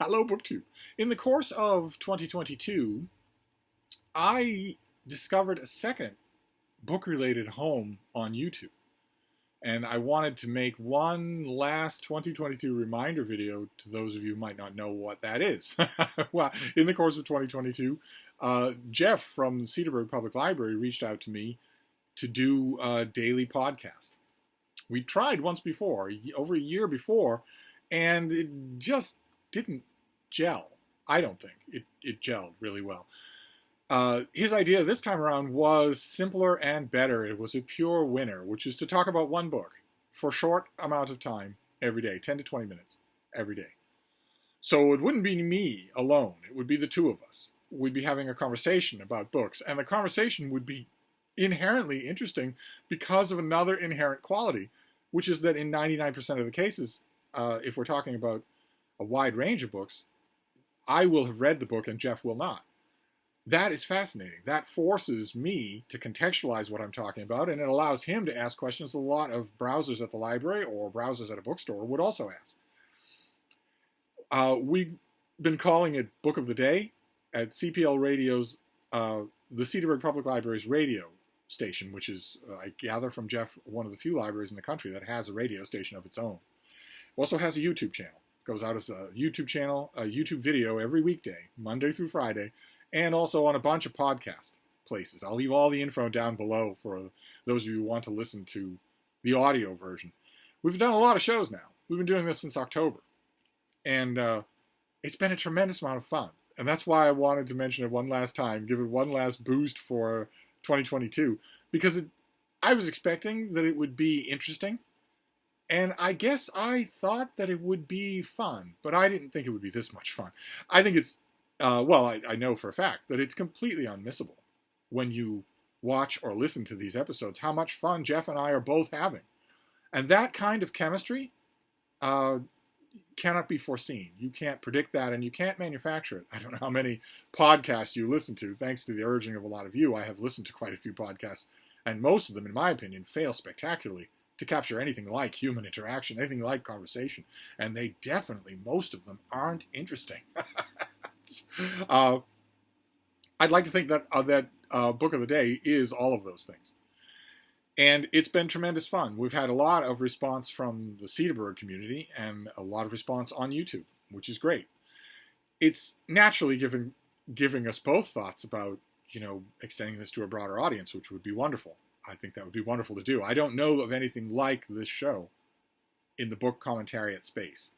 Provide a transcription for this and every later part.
Hello, BookTube. In the course of 2022, I discovered a second book-related home on YouTube. And I wanted to make one last 2022 reminder video to those of you who might not know what that is. Well, in the course of 2022, Jeff from Cedarburg Public Library reached out to me to do a daily podcast. We tried once before, over a year before, and it just didn't gel. I don't think it gelled really well. His idea this time around was simpler and better. It was a pure winner, which is to talk about one book for a short amount of time every day, 10 to 20 minutes every day. So it wouldn't be me alone. It would be the two of us. We'd be having a conversation about books, and the conversation would be inherently interesting because of another inherent quality, which is that in 99% of the cases, if we're talking about a wide range of books, I will have read the book and Jeff will not. That is fascinating. That forces me to contextualize what I'm talking about, and it allows him to ask questions a lot of browsers at the library or browsers at a bookstore would also ask. We've been calling it Book of the Day at CPL Radio's, the Cedarburg Public Library's radio station, which is, I gather from Jeff, one of the few libraries in the country that has a radio station of its own. It also has a YouTube channel. Goes out as a YouTube channel, a YouTube video every weekday, Monday through Friday, and also on a bunch of podcast places. I'll leave all the info down below for those of you who want to listen to the audio version. We've done a lot of shows now. We've been doing this since October, and it's been a tremendous amount of fun. And that's why I wanted to mention it one last time, give it one last boost for 2022, because I was expecting that it would be interesting. And I guess I thought that it would be fun, but I didn't think it would be this much fun. I think it's, I know for a fact that it's completely unmissable when you watch or listen to these episodes, how much fun Jeff and I are both having. And that kind of chemistry cannot be foreseen. You can't predict that, and you can't manufacture it. I don't know how many podcasts you listen to. Thanks to the urging of a lot of you, I have listened to quite a few podcasts, and most of them, in my opinion, fail spectacularly to capture anything like human interaction, anything like conversation. And they definitely, most of them, aren't interesting. I'd like to think that Book of the Day is all of those things. And it's been tremendous fun. We've had a lot of response from the Cedarburg community and a lot of response on YouTube, which is great. It's naturally giving us both thoughts about, extending this to a broader audience, which would be wonderful. I think that would be wonderful to do. I don't know of anything like this show in the book commentariat space.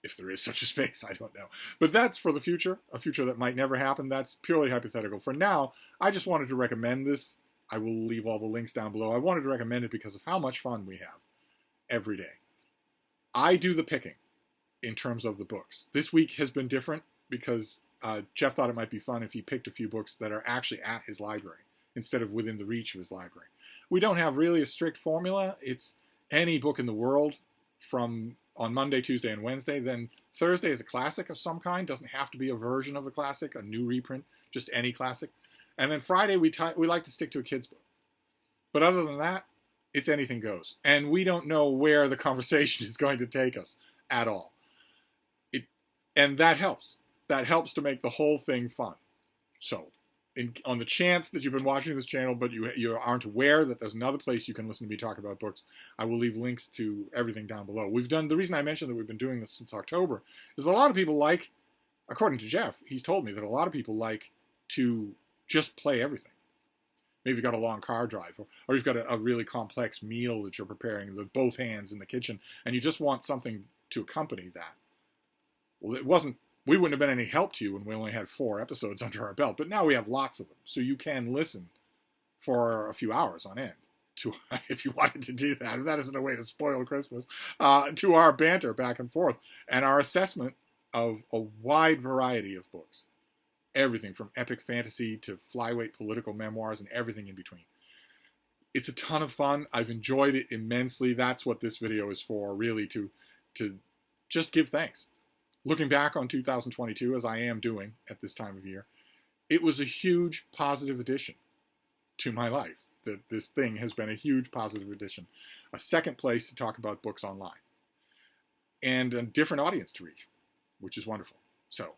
If there is such a space, I don't know. But that's for the future, a future that might never happen. That's purely hypothetical. For now, I just wanted to recommend this. I will leave all the links down below. I wanted to recommend it because of how much fun we have every day. I do the picking in terms of the books. This week has been different because Jeff thought it might be fun if he picked a few books that are actually at his library instead of within the reach of his library. We don't have really a strict formula. It's any book in the world from on Monday, Tuesday, and Wednesday. Then Thursday is a classic of some kind. Doesn't have to be a version of the classic, a new reprint, just any classic. And then Friday, we like to stick to a kid's book. But other than that, it's anything goes. And we don't know where the conversation is going to take us at all. And that helps. That helps to make the whole thing fun. So, on the chance that you've been watching this channel, but you aren't aware that there's another place you can listen to me talk about books, I will leave links to everything down below. The reason I mentioned that we've been doing this since October is a lot of people according to Jeff, he's told me that a lot of people like to just play everything. Maybe you've got a long car drive, or you've got a really complex meal that you're preparing with both hands in the kitchen, and you just want something to accompany that. Well, we wouldn't have been any help to you when we only had 4 episodes under our belt, but now we have lots of them, so you can listen for a few hours on end, if you wanted to do that. If that isn't a way to spoil Christmas, to our banter back and forth, and our assessment of a wide variety of books. Everything from epic fantasy to flyweight political memoirs and everything in between. It's a ton of fun. I've enjoyed it immensely. That's what this video is for, really, to just give thanks. Looking back on 2022, as I am doing at this time of year, it was a huge positive addition to my life. This thing has been a huge positive addition. A second place to talk about books online. And a different audience to reach, which is wonderful. So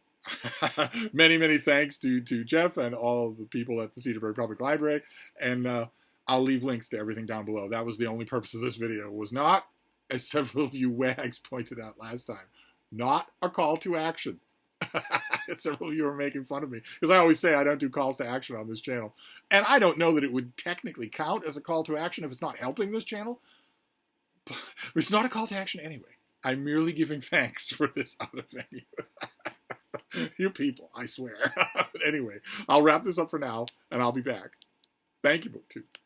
many, many thanks to Jeff and all of the people at the Cedarburg Public Library. And I'll leave links to everything down below. That was the only purpose of this video. It was not, as several of you wags pointed out last time, not a call to action. Several of you are making fun of me because I always say I don't do calls to action on this channel. And I don't know that it would technically count as a call to action if it's not helping this channel. But it's not a call to action anyway. I'm merely giving thanks for this other venue. You people, I swear. Anyway, I'll wrap this up for now, and I'll be back. Thank you, BookTube.